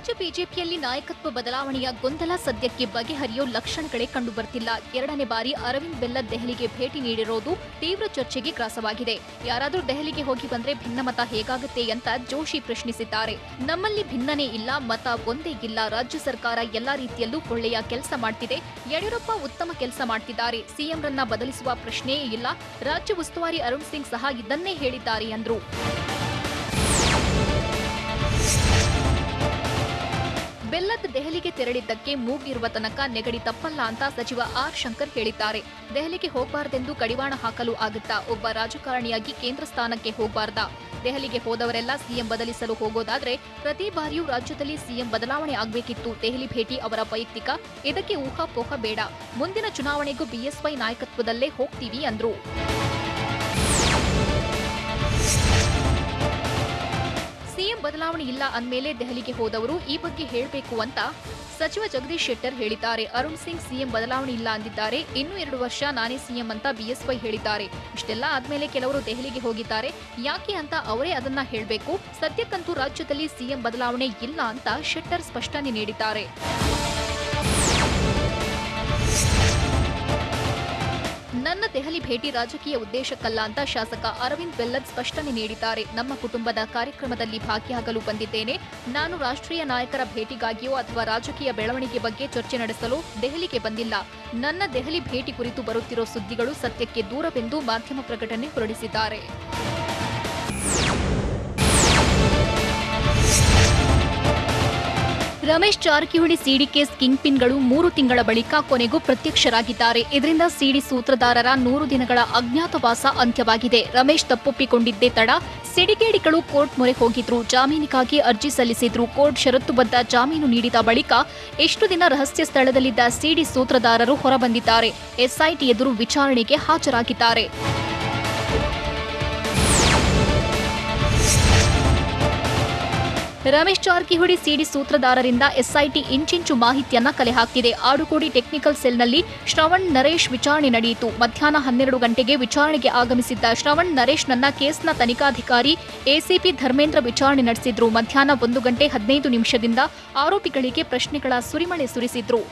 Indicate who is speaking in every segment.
Speaker 1: ರಾಜ್ಯ ಬಿಜೆಪಿಯಲ್ಲಿ ನಾಯಕತ್ವ ಬದಲಾವಣೆಯ ಗೊಂದಲ ಸದ್ಯಕ್ಕೆ ಬಗೆಹರಿಯೋ ಲಕ್ಷಣಗಳೇ ಕಂಡುಬರ್ತಿಲ್ಲ. ಎರಡನೇ ಬಾರಿ ಅರವಿಂದ್ ಬೆಲ್ಲದ್ ದೆಹಲಿಗೆ ಭೇಟಿ ನೀಡಿರೋದು ತೀವ್ರ ಚರ್ಚೆಗೆ ಗ್ರಾಸವಾಗಿದೆ. ಯಾರಾದರೂ ದೆಹಲಿಗೆ ಹೋಗಿ ಬಂದ್ರೆ ಭಿನ್ನಮತ ಹೇಗಾಗುತ್ತೆ ಅಂತ ಜೋಶಿ ಪ್ರಶ್ನಿಸಿದ್ದಾರೆ. ನಮ್ಮಲ್ಲಿ ಭಿನ್ನನೇ ಇಲ್ಲ, ಮತ ಒಂದೇ ಇಲ್ಲ. ರಾಜ್ಯ ಸರ್ಕಾರ ಎಲ್ಲಾ ರೀತಿಯಲ್ಲೂ ಒಳ್ಳೆಯ ಕೆಲಸ ಮಾಡ್ತಿದೆ. ಯಡಿಯೂರಪ್ಪ ಉತ್ತಮ ಕೆಲಸ ಮಾಡ್ತಿದ್ದಾರೆ. ಸಿಎಂರನ್ನ ಬದಲಿಸುವ ಪ್ರಶ್ನೆಯೇ ಇಲ್ಲ. ರಾಜ್ಯ ಉಸ್ತುವಾರಿ ಅರುಣ್ ಸಿಂಗ್ ಸಹ ಇದನ್ನೇ ಹೇಳಿದ್ದಾರೆ ಎಂದರು. ಬೆಲ್ಲದ್ ದೆಹಲಿಗೆ ತೆರಳಿದ್ದಕ್ಕೆ ಮೂಗಿರುವ ತನಕ ನೆಗಡಿ ತಪ್ಪಲ್ಲ ಅಂತ ಸಚಿವ ಆರ್ ಶಂಕರ್ ಹೇಳಿದ್ದಾರೆ. ದೆಹಲಿಗೆ ಹೋಗಬಾರದೆಂದು ಕಡಿವಾಣ ಹಾಕಲು ಆಗುತ್ತಾ? ಒಬ್ಬ ರಾಜಕಾರಣಿಯಾಗಿ ಕೇಂದ್ರ ಸ್ಥಾನಕ್ಕೆ ಹೋಗಬಾರ್ದಾ? ದೆಹಲಿಗೆ ಹೋದವರೆಲ್ಲ ಸಿಎಂ ಬದಲಿಸಲು ಹೋಗೋದಾದ್ರೆ ಪ್ರತಿ ಬಾರಿಯೂ ರಾಜ್ಯದಲ್ಲಿ ಸಿಎಂ ಬದಲಾವಣೆ ಆಗಬೇಕಿತ್ತು. ದೆಹಲಿ ಭೇಟಿ ಅವರ ವೈಯಕ್ತಿಕ, ಇದಕ್ಕೆ ಊಹಾಪೋಹ ಬೇಡ. ಮುಂದಿನ ಚುನಾವಣೆಗೂ ಬಿಎಸ್ವೈ ನಾಯಕತ್ವದಲ್ಲೇ ಹೋಗ್ತೀವಿ ಅಂದ್ರು. ಸಿಎಂ ಬದಲಾವಣೆ ಇಲ್ಲ ಅಂದ್ಮೇಲೆ ದೆಹಲಿಗೆ ಹೋದವರು ಈ ಬಗ್ಗೆ ಹೇಳಬೇಕು ಅಂತ ಸಚಿವ ಜಗದೀಶ್ ಶೆಟ್ಟರ್ ಹೇಳಿದ್ದಾರೆ. ಅರುಣ್ ಸಿಂಗ್ ಸಿಎಂ ಬದಲಾವಣೆ ಇಲ್ಲ ಅಂದಿದ್ದಾರೆ. ಇನ್ನು 2 ವರ್ಷ ನಾನೇ ಸಿಎಂ ಅಂತ ಬಿಎಸ್ವೈ ಹೇಳಿದ್ದಾರೆ. ಇಷ್ಟೆಲ್ಲ ಆದ್ಮೇಲೆ ಕೆಲವರು ದೆಹಲಿಗೆ ಹೋಗಿದ್ದಾರೆ. ಯಾಕೆ ಅಂತ ಅವರೇ ಅದನ್ನ ಹೇಳಬೇಕು. ಸದ್ಯಕ್ಕಂತೂ ರಾಜ್ಯದಲ್ಲಿ ಸಿಎಂ ಬದಲಾವಣೆ ಇಲ್ಲ ಅಂತ ಶೆಟ್ಟರ್ ಸ್ಪಷ್ಟನೆ ನೀಡಿದ್ದಾರೆ. ನನ್ನ ದೆಹಲಿ ಭೇಟಿ ರಾಜಕೀಯ ಉದ್ದೇಶಕ್ಕಲ್ಲ ಅಂತ ಶಾಸಕ ಅರವಿಂದ್ ಬೆಲ್ಲದ್ ಸ್ಪಷ್ಟನೆ ನೀಡಿದ್ದಾರೆ. ನಮ್ಮ ಕುಟುಂಬದ ಕಾರ್ಯಕ್ರಮದಲ್ಲಿ ಭಾಗಿಯಾಗಲು ಬಂದಿದ್ದೇನೆ. ನಾನು ರಾಷ್ಟ್ರೀಯ ನಾಯಕರ ಭೇಟಿಗಾಗಿಯೋ ಅಥವಾ ರಾಜಕೀಯ ಬೆಳವಣಿಗೆ ಬಗ್ಗೆ ಚರ್ಚೆ ನಡೆಸಲು ದೆಹಲಿಗೆ ಬಂದಿಲ್ಲ. ನನ್ನ ದೆಹಲಿ ಭೇಟಿ ಕುರಿತು ಬರುತ್ತಿರೋ ಸುದ್ದಿಗಳು ಸತ್ಯಕ್ಕೆ ದೂರವೆಂದು ಮಾಧ್ಯಮ ಪ್ರಕಟಣೆ ಹೊರಡಿಸಿದ್ದಾರೆ. Ramesh Jarkiholi CD case king ಪಿನ್ಗಳು 3 ತಿಂಗಳ ಬಳಿಕ ಕೊನೆಗೂ ಪ್ರತ್ಯಕ್ಷರಾಗಿದ್ದಾರೆ. ಇದರಿಂದ ಸಿಡಿ ಸೂತ್ರಧಾರರ 100 ದಿನಗಳ ಅಜ್ಞಾತವಾಸ ಅಂತ್ಯವಾಗಿದೆ. ರಮೇಶ್ ತಪ್ಪೊಪ್ಪಿಕೊಂಡಿದ್ದೇ ತಡ. ಸಿಡಿಗೇಡಿಗಳು ಕೋರ್ಟ್ ಮೊರೆ ಹೋಗಿದ್ರು. ಜಾಮೀನಿಗಾಗಿ ಅರ್ಜಿ ಸಲ್ಲಿಸಿದ್ರು. ಕೋರ್ಟ್ ಷರತ್ತುಬದ್ಧ ಜಾಮೀನು ನೀಡಿದ ಬಳಿಕ ಎಷ್ಟು ದಿನ ರಹಸ್ಯ ಸ್ಥಳದಲ್ಲಿದ್ದ ಸಿಡಿ ಸೂತ್ರಧಾರರು ಹೊರಬಂದಿದ್ದಾರೆ. ಎಸ್ಐಟಿ ಎದುರು ವಿಚಾರಣೆಗೆ ಹಾಜರಾಗಿದ್ದಾರೆ. ರಮೇಶ್ ಜಾರಕಿಹೊಳಿ ಸಿಡಿ ಸೂತ್ರಧಾರರಿಂದ ಎಸ್ಐಟಿ ಇಂಚಿಂಚು ಮಾಹಿತಿಯನ್ನ ಕಲೆ ಹಾಕ್ತಿದೆ. ಆಡುಕೋಡಿ ಟೆಕ್ನಿಕಲ್ ಸೆಲ್ನಲ್ಲಿ ಶ್ರವಣ್ ನರೇಶ್ ವಿಚಾರಣೆ ನಡೆಯಿತು. ಮಧ್ಯಾಹ್ನ 12 ಗಂಟೆಗೆ ವಿಚಾರಣೆಗೆ ಆಗಮಿಸಿದ್ದ ಶ್ರವಣ್ ನರೇಶ್ನನ್ನ ಕೇಸ್ನ ತನಿಖಾಧಿಕಾರಿ ಎಸಿಪಿ ಧರ್ಮೇಂದ್ರ ವಿಚಾರಣೆ ನಡೆಸಿದ್ರು. ಮಧ್ಯಾಹ್ನ 1 ಗಂಟೆ 15 ನಿಮಿಷದಿಂದ ಆರೋಪಿಗಳಿಗೆ ಪ್ರಶ್ನೆಗಳ ಸುರಿಮಳೆ ಸುರಿಸಿದ್ರು.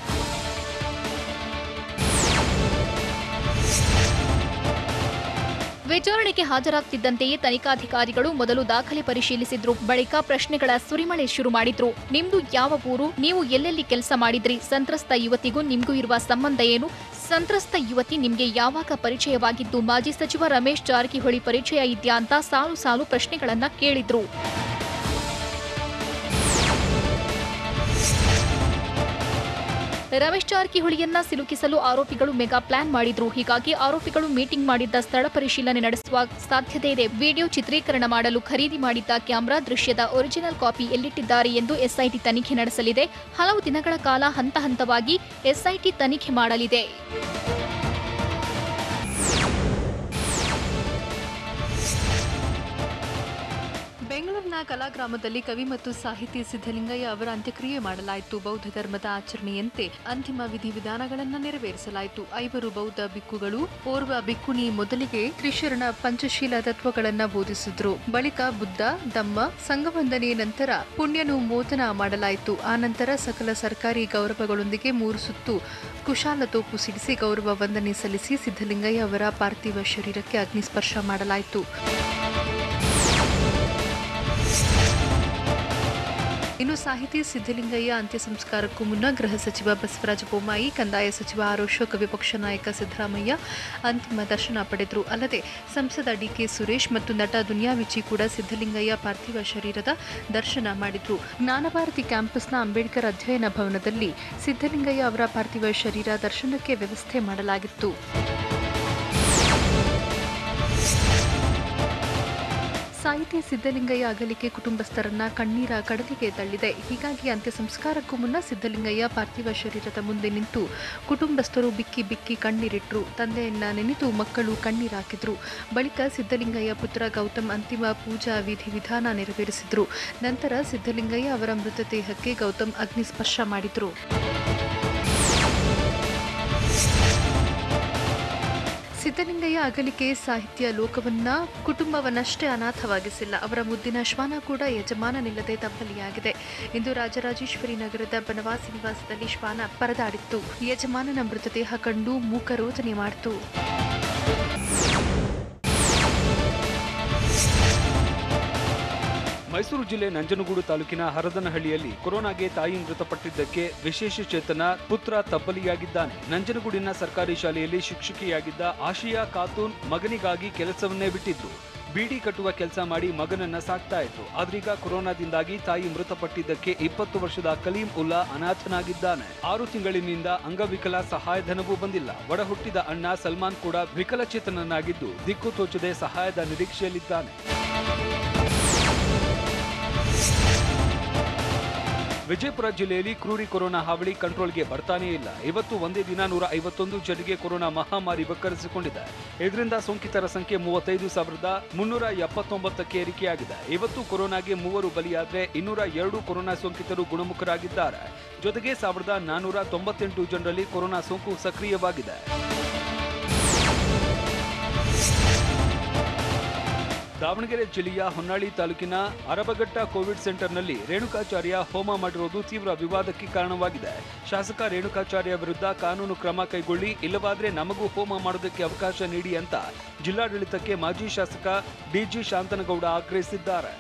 Speaker 1: ವಿಚಾರಣೆಗೆ ಹಾಜರಾಗ್ತಿದ್ದಂತೆಯೇ ತನಿಖಾಧಿಕಾರಿಗಳು ಮೊದಲು ದಾಖಲೆ ಪರಿಶೀಲಿಸಿದ್ರು. ಬಳಿಕ ಪ್ರಶ್ನೆಗಳ ಸುರಿಮಳೆ ಶುರು ಮಾಡಿದ್ರು. ನಿಮ್ದು ಯಾವ ಊರು? ನೀವು ಎಲ್ಲೆಲ್ಲಿ ಕೆಲಸ ಮಾಡಿದ್ರಿ? ಸಂತ್ರಸ್ತ ಯುವತಿಗೂ ನಿಮ್ಗೂ ಇರುವ ಸಂಬಂಧ ಏನು? ಸಂತ್ರಸ್ತ ಯುವತಿ ನಿಮ್ಗೆ ಯಾವಾಗ ಪರಿಚಯವಾಗಿದ್ದು? ಮಾಜಿ ಸಚಿವ ರಮೇಶ್ ಜಾರಕಿಹೊಳಿ ಪರಿಚಯ ಇದ್ಯಾ ಅಂತ ಸಾಲು ಸಾಲು ಪ್ರಶ್ನೆಗಳನ್ನ ಕೇಳಿದ್ರು. ರಮೇಶ್ ಜಾರಕಿಹೊಳಿಯನ್ನ ಸಿಲುಕಿಸಲು ಆರೋಪಿಗಳು ಮೆಗಾ ಪ್ಲಾನ್ ಮಾಡಿದ್ರು. ಹೀಗಾಗಿ ಆರೋಪಿಗಳು ಮೀಟಿಂಗ್ ಮಾಡಿದ್ದ ಸ್ಥಳ ಪರಿಶೀಲನೆ ನಡೆಸುವ ಸಾಧ್ಯತೆ ಇದೆ. ವಿಡಿಯೋ ಚಿತ್ರೀಕರಣ ಮಾಡಲು ಖರೀದಿ ಮಾಡಿದ್ದ ಕ್ಯಾಮೆರಾ ದೃಶ್ಯದ ಒರಿಜಿನಲ್ ಕಾಪಿ ಎಲ್ಲಿಟ್ಟಿದ್ದಾರೆ ಎಂದು ಎಸ್ಐಟಿ ತನಿಖೆ ನಡೆಸಲಿದೆ. ಹಲವು ದಿನಗಳ ಕಾಲ ಹಂತ ಹಂತವಾಗಿ ಎಸ್ಐಟಿ ತನಿಖೆ ಮಾಡಲಿದೆ.
Speaker 2: ಬೆಂಗಳೂರಿನ ಕಲಾಗ್ರಾಮದಲ್ಲಿ ಕವಿ ಮತ್ತು ಸಾಹಿತಿ ಸಿದ್ದಲಿಂಗಯ್ಯ ಅವರ ಅಂತ್ಯಕ್ರಿಯೆ ಮಾಡಲಾಯಿತು. ಬೌದ್ಧ ಧರ್ಮದ ಆಚರಣೆಯಂತೆ ಅಂತಿಮ ವಿಧಿವಿಧಾನಗಳನ್ನು ನೆರವೇರಿಸಲಾಯಿತು. 5 ಬೌದ್ಧ ಬಿಕ್ಕುಗಳು, ಓರ್ವ ಬಿಕ್ಕುಣಿ ಮೊದಲಿಗೆ ತ್ರಿಶರಣ ಪಂಚಶೀಲ ತತ್ವಗಳನ್ನು ಬೋಧಿಸಿದ್ರು. ಬಳಿಕ ಬುದ್ಧ, ಧಮ್ಮ, ಸಂಘವಂದನೆ ನಂತರ ಪುಣ್ಯನು ಮೋದನ ಮಾಡಲಾಯಿತು. ಆನಂತರ ಸಕಲ ಸರ್ಕಾರಿ ಗೌರವಗಳೊಂದಿಗೆ 3 ಸುತ್ತು ಕುಶಾಲತೋಪು ಸಿಡಿಸಿ ಗೌರವ ವಂದನೆ ಸಲ್ಲಿಸಿ ಸಿದ್ದಲಿಂಗಯ್ಯ ಅವರ ಪಾರ್ಥಿವ ಶರೀರಕ್ಕೆ ಅಗ್ನಿಸ್ಪರ್ಶ ಮಾಡಲಾಯಿತು. ಇನ್ನು ಸಾಹಿತಿ ಸಿದ್ದಲಿಂಗಯ್ಯ ಅಂತ್ಯ ಸಂಸ್ಕಾರಕ್ಕೂ ಮುನ್ನ ಗೃಹ ಸಚಿವ ಬಸವರಾಜ ಬೊಮ್ಮಾಯಿ, ಕಂದಾಯ ಸಚಿವ ಆರ್ ಅಶೋಕ್, ವಿಪಕ್ಷ ನಾಯಕ ಸಿದ್ದರಾಮಯ್ಯ ಅಂತಿಮ ದರ್ಶನ ಪಡೆದರು. ಅಲ್ಲದೆ ಸಂಸದ ಡಿಕೆ ಸುರೇಶ್ ಮತ್ತು ನಟ ದುನಿಯಾ ವಿಜಿ ಕೂಡ ಸಿದ್ದಲಿಂಗಯ್ಯ ಪಾರ್ಥಿವ ಶರೀರದ ದರ್ಶನ ಮಾಡಿದ್ರು. ಜ್ಞಾನಭಾರತಿ ಕ್ಯಾಂಪಸ್ನ ಅಂಬೇಡ್ಕರ್ ಅಧ್ಯಯನ ಭವನದಲ್ಲಿ ಸಿದ್ದಲಿಂಗಯ್ಯ ಅವರ ಪಾರ್ಥಿವ ಶರೀರ ದರ್ಶನಕ್ಕೆ ವ್ಯವಸ್ಥೆ ಮಾಡಲಾಗಿತ್ತು. ಸಾಹಿತಿ ಸಿದ್ದಲಿಂಗಯ್ಯ ಅಗಲಿಕೆ ಕುಟುಂಬಸ್ಥರನ್ನ ಕಣ್ಣೀರ ಕಡಲಿಗೆ ತಳ್ಳಿದೆ. ಹೀಗಾಗಿ ಅಂತ್ಯ ಸಂಸ್ಕಾರಕ್ಕೂ ಮುನ್ನ ಸಿದ್ದಲಿಂಗಯ್ಯ ಪಾರ್ಥಿವ ಶರೀರದ ಮುಂದೆ ನಿಂತು ಕುಟುಂಬಸ್ಥರು ಬಿಕ್ಕಿ ಬಿಕ್ಕಿ ಕಣ್ಣೀರಿಟ್ರು. ತಂದೆಯನ್ನ ನೆನೆದು ಮಕ್ಕಳು ಕಣ್ಣೀರಾಕಿದ್ರು. ಬಳಿಕ ಸಿದ್ದಲಿಂಗಯ್ಯ ಪುತ್ರ ಗೌತಮ್ ಅಂತಿಮ ಪೂಜಾ ವಿಧಿವಿಧಾನ ನೆರವೇರಿಸಿದ್ರು. ನಂತರ ಸಿದ್ದಲಿಂಗಯ್ಯ ಅವರ ಮೃತದೇಹಕ್ಕೆ ಗೌತಮ್ ಅಗ್ನಿಸ್ಪರ್ಶ ಮಾಡಿದ್ರು. ಸಿದ್ದಲಿಂಗಯ್ಯ ಅಗಲಿಕೆ ಸಾಹಿತ್ಯ ಲೋಕವನ್ನ ಕುಟುಂಬವನ್ನಷ್ಟೇ ಅನಾಥವಾಗಿಸಿಲ್ಲ, ಅವರ ಮುದ್ದಿನ ಶ್ವಾನ ಕೂಡ ಯಜಮಾನನಿಲ್ಲದೆ ತಬ್ಬಲಿಯಾಗಿದೆ. ಇಂದು ರಾಜರಾಜೇಶ್ವರಿ ನಗರದ ಬನವಾಸಿ ನಿವಾಸದಲ್ಲಿ ಶ್ವಾನ ಪರದಾಡಿತ್ತು. ಯಜಮಾನನ ಮೃತದೇಹ ಕಂಡು ಮೂಕರೋಧನೆ ಮಾಡಿತು.
Speaker 3: ಮೈಸೂರು ಜಿಲ್ಲೆ ನಂಜನಗೂಡು ತಾಲೂಕಿನ ಹರದನಹಳ್ಳಿಯಲ್ಲಿ ಕೊರೋನಾಗೆ ತಾಯಿ ಮೃತಪಟ್ಟಿದ್ದಕ್ಕೆ ವಿಶೇಷ ಚೇತನ ಪುತ್ರ ತಬ್ಬಲಿಯಾಗಿದ್ದಾನೆ. ನಂಜನಗೂಡಿನ ಸರ್ಕಾರಿ ಶಾಲೆಯಲ್ಲಿ ಶಿಕ್ಷಕಿಯಾಗಿದ್ದ ಆಶಿಯಾ ಖಾತೂನ್ ಮಗನಿಗಾಗಿ ಕೆಲಸವನ್ನೇ ಬಿಟ್ಟಿದ್ರು. ಬೀಡಿ ಕಟ್ಟುವ ಕೆಲಸ ಮಾಡಿ ಮಗನನ್ನ ಸಾಕ್ತಾ ಇದ್ರು. ಆದ್ರೀಗ ಕೊರೋನಾದಿಂದಾಗಿ ತಾಯಿ ಮೃತಪಟ್ಟಿದ್ದಕ್ಕೆ 20 ವರ್ಷದ ಕಲೀಂ ಉಲ್ಲಾ ಅನಾಥನಾಗಿದ್ದಾನೆ. 6 ತಿಂಗಳಿನಿಂದ ಅಂಗವಿಕಲ ಸಹಾಯಧನವೂ ಬಂದಿಲ್ಲ. ಒಡ ಹುಟ್ಟಿದ ಅಣ್ಣ ಸಲ್ಮಾನ್ ಕೂಡ ವಿಕಲಚೇತನನಾಗಿದ್ದು ದಿಕ್ಕು ತೋಚದೆ ಸಹಾಯದ ನಿರೀಕ್ಷೆಯಲ್ಲಿದ್ದಾನೆ. ವಿಜಯಪುರ ಜಿಲ್ಲೆಯಲ್ಲಿ ಕ್ರೂರಿ ಕೊರೋನಾ ಹಾವಳಿ ಕಂಟ್ರೋಲ್ಗೆ ಬರ್ತಾನೇ ಇಲ್ಲ. ಇವತ್ತು ಒಂದೇ ದಿನ 151 ಜನರಿಗೆ ಕೊರೋನಾ ಮಹಾಮಾರಿ ಬಕ್ಕರಿಸಿಕೊಂಡಿದೆ. ಇದರಿಂದ ಸೋಂಕಿತರ ಸಂಖ್ಯೆ 35,379ಕ್ಕೆ ಏರಿಕೆಯಾಗಿದೆ. ಇವತ್ತು ಕೊರೋನಾಗೆ 3 ಬಲಿಯಾದರೆ 202 ಕೊರೋನಾ ಸೋಂಕಿತರು ಗುಣಮುಖರಾಗಿದ್ದಾರೆ. ಜೊತೆಗೆ 1,498 ಜನರಲ್ಲಿ ಕೊರೋನಾ ಸೋಂಕು ಸಕ್ರಿಯವಾಗಿದೆ. ದಾವಣಗೆರೆ ಜಿಲ್ಲೆಯ ಹೊನ್ನಾಳಿ ತಾಲೂಕಿನ ಅರಬಘಟ್ಟ ಕೋವಿಡ್ ಸೆಂಟರ್ನಲ್ಲಿ ರೇಣುಕಾಚಾರ್ಯ ಹೋಮ ಮಾಡಿರುವುದು ತೀವ್ರ ವಿವಾದಕ್ಕೆ ಕಾರಣವಾಗಿದೆ. ಶಾಸಕ ರೇಣುಕಾಚಾರ್ಯ ವಿರುದ್ಧ ಕಾನೂನು ಕ್ರಮ ಕೈಗೊಳ್ಳಿ, ಇಲ್ಲವಾದರೆ ನಮಗೂ ಹೋಮ ಮಾಡೋದಕ್ಕೆ ಅವಕಾಶ ನೀಡಿ ಅಂತ ಜಿಲ್ಲಾಡಳಿತಕ್ಕೆ ಮಾಜಿ ಶಾಸಕ ಡಿಜಿ ಶಾಂತನಗೌಡ ಆಗ್ರಹಿಸಿದ್ದಾರೆ.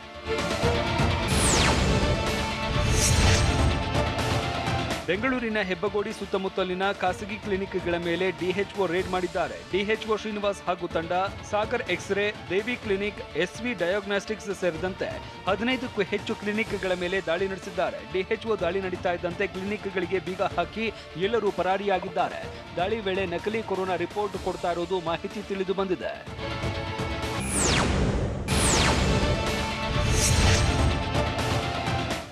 Speaker 3: ಬೆಂಗಳೂರಿನ ಹೆಬ್ಬಗೋಡಿ ಸುತ್ತಮುತ್ತಲಿನ ಖಾಸಗಿ ಕ್ಲಿನಿಕ್ಗಳ ಮೇಲೆ ಡಿಎಚ್ಒ ರೇಡ್ ಮಾಡಿದ್ದಾರೆ. ಡಿಎಚ್ಒ ಶ್ರೀನಿವಾಸ್ ಹಾಗೂ ತಂಡ ಸಾಗರ್ ಎಕ್ಸ್ರೇ, ದೇವಿ ಕ್ಲಿನಿಕ್, ಎಸ್ವಿ ಡಯಾಗ್ನಾಸ್ಟಿಕ್ಸ್ ಸೇರಿದಂತೆ 15ಕ್ಕೂ ಹೆಚ್ಚು ಕ್ಲಿನಿಕ್ಗಳ ಮೇಲೆ ದಾಳಿ ನಡೆಸಿದ್ದಾರೆ. ಡಿಎಚ್ಒ ದಾಳಿ ನಡೀತಾ ಇದ್ದಂತೆ ಕ್ಲಿನಿಕ್ಗಳಿಗೆ ಬೀಗ ಹಾಕಿ ಎಲ್ಲರೂ ಪರಾರಿಯಾಗಿದ್ದಾರೆ. ದಾಳಿ ವೇಳೆ ನಕಲಿ ಕೊರೋನಾ ರಿಪೋರ್ಟ್ ಕೊಡ್ತಾ ಇರೋದು ಮಾಹಿತಿ ತಿಳಿದು ಬಂದಿದೆ.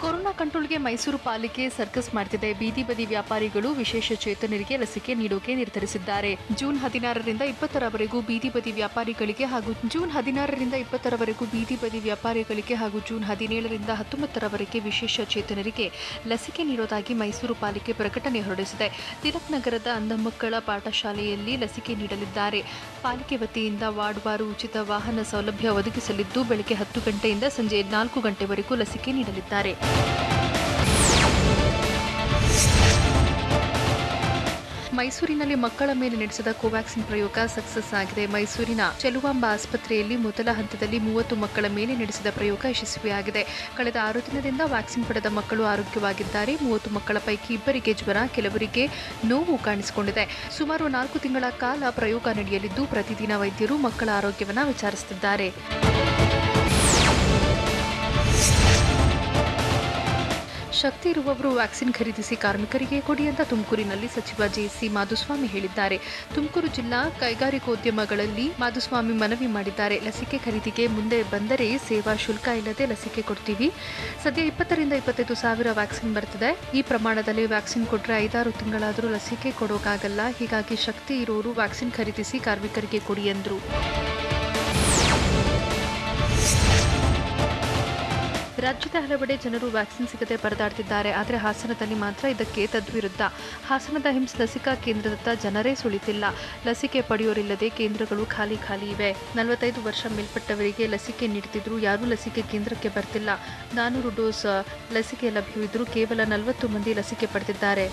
Speaker 2: ಕೊರೋನಾ ಕಂಟ್ರೋಲ್ಗೆ ಮೈಸೂರು ಪಾಲಿಕೆ ಸರ್ಕಸ್ ಮಾಡ್ತಿದೆ. ಬೀದಿ ಬದಿ ವ್ಯಾಪಾರಿಗಳು ವಿಶೇಷ ಚೇತನರಿಗೆ ಲಸಿಕೆ ನೀಡೋಕೆ ನಿರ್ಧರಿಸಿದ್ದಾರೆ. ಜೂನ್ 16ರಿಂದ 20ರವರೆಗೂ ಬೀದಿ ಬದಿ ವ್ಯಾಪಾರಿಗಳಿಗೆ ಹಾಗೂ ಜೂನ್ 17ರಿಂದ 19ರವರೆಗೆ ವಿಶೇಷ ಚೇತನರಿಗೆ ಲಸಿಕೆ ನೀಡೋದಾಗಿ ಮೈಸೂರು ಪಾಲಿಕೆ ಪ್ರಕಟಣೆ ಹೊರಡಿಸಿದೆ. ತಿಲಕ್ ನಗರದ ಅಂಧ ಮಕ್ಕಳ ಪಾಠಶಾಲೆಯಲ್ಲಿ ಲಸಿಕೆ ನೀಡಲಿದ್ದಾರೆ. ಪಾಲಿಕೆ ವತಿಯಿಂದ ವಾರ್ಡ್ವಾರು ಉಚಿತ ವಾಹನ ಸೌಲಭ್ಯ ಒದಗಿಸಲಿದ್ದು ಬೆಳಗ್ಗೆ 10 ಗಂಟೆಯಿಂದ ಸಂಜೆ 4 ಗಂಟೆವರೆಗೂ ಲಸಿಕೆ ನೀಡಲಿದ್ದಾರೆ. ಮೈಸೂರಿನಲ್ಲಿ ಮಕ್ಕಳ ಮೇಲೆ ನಡೆಸಿದ ಕೋವ್ಯಾಕ್ಸಿನ್ ಪ್ರಯೋಗ ಸಕ್ಸಸ್ ಆಗಿದೆ. ಮೈಸೂರಿನ ಚೆಲುವಾಂಬ ಆಸ್ಪತ್ರೆಯಲ್ಲಿ ಮೊದಲ ಹಂತದಲ್ಲಿ 30 ಮಕ್ಕಳ ಮೇಲೆ ನಡೆಸಿದ ಪ್ರಯೋಗ ಯಶಸ್ವಿಯಾಗಿದೆ. ಕಳೆದ 6 ದಿನದಿಂದ ವ್ಯಾಕ್ಸಿನ್ ಪಡೆದ ಮಕ್ಕಳು ಆರೋಗ್ಯವಾಗಿದ್ದಾರೆ. 30 ಮಕ್ಕಳ ಪೈಕಿ 2ರಿಗೆ ಜ್ವರ, ಕೆಲವರಿಗೆ ನೋವು ಕಾಣಿಸಿಕೊಂಡಿದೆ. ಸುಮಾರು 4 ತಿಂಗಳ ಕಾಲ ಪ್ರಯೋಗ ನಡೆಯಲಿದ್ದು ಪ್ರತಿದಿನ ವೈದ್ಯರು ಮಕ್ಕಳ ಆರೋಗ್ಯವನ್ನು ವಿಚಾರಿಸುತ್ತಿದ್ದಾರೆ. ಶಕ್ತಿ ಇರುವವರು ವ್ಯಾಕ್ಸಿನ್ ಖರೀದಿಸಿ ಕಾರ್ಮಿಕರಿಗೆ ಕೊಡಿ ಅಂತ ತುಮಕೂರಿನಲ್ಲಿ ಸಚಿವ ಜೆಸಿ ಮಾಧುಸ್ವಾಮಿ ಹೇಳಿದ್ದಾರೆ. ತುಮಕೂರು ಜಿಲ್ಲಾ ಕೈಗಾರಿಕೋದ್ಯಮಗಳಲ್ಲಿ ಮಾಧುಸ್ವಾಮಿ ಮನವಿ ಮಾಡಿದ್ದಾರೆ. ಲಸಿಕೆ ಖರೀದಿಗೆ ಮುಂದೆ ಬಂದರೆ ಸೇವಾ ಶುಲ್ಕ ಇಲ್ಲದೆ ಲಸಿಕೆ ಕೊಡ್ತೀವಿ. ಸದ್ಯ 20ರಿಂದ 25 ಸಾವಿರ ವ್ಯಾಕ್ಸಿನ್ ಬರ್ತಿದೆ. ಈ ಪ್ರಮಾಣದಲ್ಲಿ ವ್ಯಾಕ್ಸಿನ್ ಕೊಟ್ಟರೆ 5-6 ತಿಂಗಳಾದರೂ ಲಸಿಕೆ ಕೊಡೋಕ್ಕಾಗಲ್ಲ. ಹೀಗಾಗಿ ಶಕ್ತಿ ಇರೋರು ವ್ಯಾಕ್ಸಿನ್ ಖರೀದಿಸಿ ಕಾರ್ಮಿಕರಿಗೆ ಕೊಡಿ ಎಂದರು. ರಾಜ್ಯದ ಹಲವೆಡೆ ಜನರು ವ್ಯಾಕ್ಸಿನ್ ಸಿಗದೆ ಪರದಾಡ್ತಿದ್ದಾರೆ. ಆದರೆ ಹಾಸನದಲ್ಲಿ ಮಾತ್ರ ಇದಕ್ಕೆ ತದ್ವಿರುದ್ಧ. ಹಾಸನದ ಹಿಮ್ಸ್ ಲಸಿಕಾ ಕೇಂದ್ರದತ್ತ ಜನರೇ ಸುಳಿತಿಲ್ಲ. ಲಸಿಕೆ ಪಡೆಯೋರಿಲ್ಲದೆ ಕೇಂದ್ರಗಳು ಖಾಲಿ ಇವೆ. 45 ವರ್ಷ ಮೇಲ್ಪಟ್ಟವರಿಗೆ ಲಸಿಕೆ ನೀಡುತ್ತಿದ್ರು, ಯಾರೂ ಲಸಿಕೆ ಕೇಂದ್ರಕ್ಕೆ ಬರ್ತಿಲ್ಲ. 400 ಡೋಸ್ ಲಸಿಕೆ ಲಭ್ಯವಿದ್ದರೂ ಕೇವಲ 40 ಮಂದಿ ಲಸಿಕೆ ಪಡೆದಿದ್ದಾರೆ.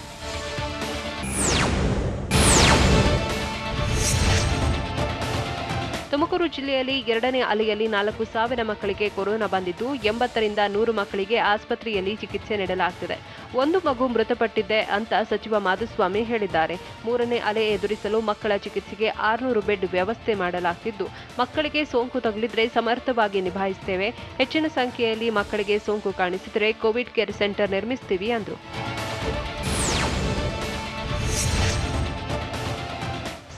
Speaker 4: ತುಮಕೂರು ಜಿಲ್ಲೆಯಲ್ಲಿ 2ನೇ ಅಲೆಯಲ್ಲಿ 4,000 ಮಕ್ಕಳಿಗೆ ಕೊರೋನಾ ಬಂದಿದ್ದು 80ರಿಂದ 100 ಮಕ್ಕಳಿಗೆ ಆಸ್ಪತ್ರೆಯಲ್ಲಿ ಚಿಕಿತ್ಸೆ ನೀಡಲಾಗುತ್ತಿದೆ. 1 ಮಗು ಮೃತಪಟ್ಟಿದೆ ಅಂತ ಸಚಿವ ಮಾಧುಸ್ವಾಮಿ ಹೇಳಿದ್ದಾರೆ. 3ನೇ ಅಲೆ ಎದುರಿಸಲು ಮಕ್ಕಳ ಚಿಕಿತ್ಸೆಗೆ 600 ಬೆಡ್ ವ್ಯವಸ್ಥೆ ಮಾಡಲಾಗುತ್ತಿದ್ದು ಮಕ್ಕಳಿಗೆ ಸೋಂಕು ತಗುಲಿದ್ರೆ ಸಮರ್ಥವಾಗಿ ನಿಭಾಯಿಸುತ್ತೇವೆ. ಹೆಚ್ಚಿನ ಸಂಖ್ಯೆಯಲ್ಲಿ ಮಕ್ಕಳಿಗೆ ಸೋಂಕು ಕಾಣಿಸಿದರೆ ಕೋವಿಡ್ ಕೇರ್ ಸೆಂಟರ್ ನಿರ್ಮಿಸುತ್ತೀವಿ ಎಂದರು.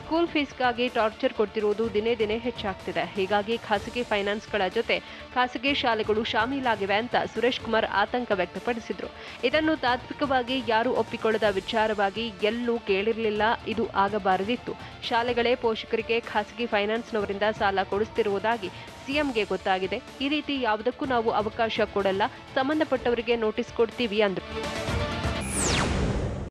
Speaker 4: ಸ್ಕೂಲ್ ಫೀಸ್ಗಾಗಿ ಟಾರ್ಚರ್ ಕೊಡ್ತಿರುವುದು ದಿನೇ ದಿನೇ ಹೆಚ್ಚಾಗ್ತಿದೆ. ಹೀಗಾಗಿ ಖಾಸಗಿ ಫೈನಾನ್ಸ್ಗಳ ಜೊತೆ ಖಾಸಗಿ ಶಾಲೆಗಳು ಶಾಮೀಲಾಗಿವೆ ಅಂತ ಸುರೇಶ್ ಕುಮಾರ್ ಆತಂಕ ವ್ಯಕ್ತಪಡಿಸಿದರು. ಇದನ್ನು ತಾತ್ವಿಕವಾಗಿ ಯಾರೂ ಒಪ್ಪಿಕೊಳ್ಳದ ವಿಚಾರವಾಗಿ ಎಲ್ಲೂ ಕೇಳಿರಲಿಲ್ಲ. ಇದು ಆಗಬಾರದಿತ್ತು. ಶಾಲೆಗಳೇ ಪೋಷಕರಿಗೆ ಖಾಸಗಿ ಫೈನಾನ್ಸ್ನವರಿಂದ ಸಾಲ ಕೊಡಿಸುತ್ತಿರುವುದಾಗಿ ಸಿಎಂಗೆ ಗೊತ್ತಾಗಿದೆ. ಈ ರೀತಿ ಯಾವುದಕ್ಕೂ ನಾವು ಅವಕಾಶ ಕೊಡಲ್ಲ. ಸಂಬಂಧಪಟ್ಟವರಿಗೆ ನೋಟಿಸ್ ಕೊಡ್ತೀವಿ ಅಂದರು.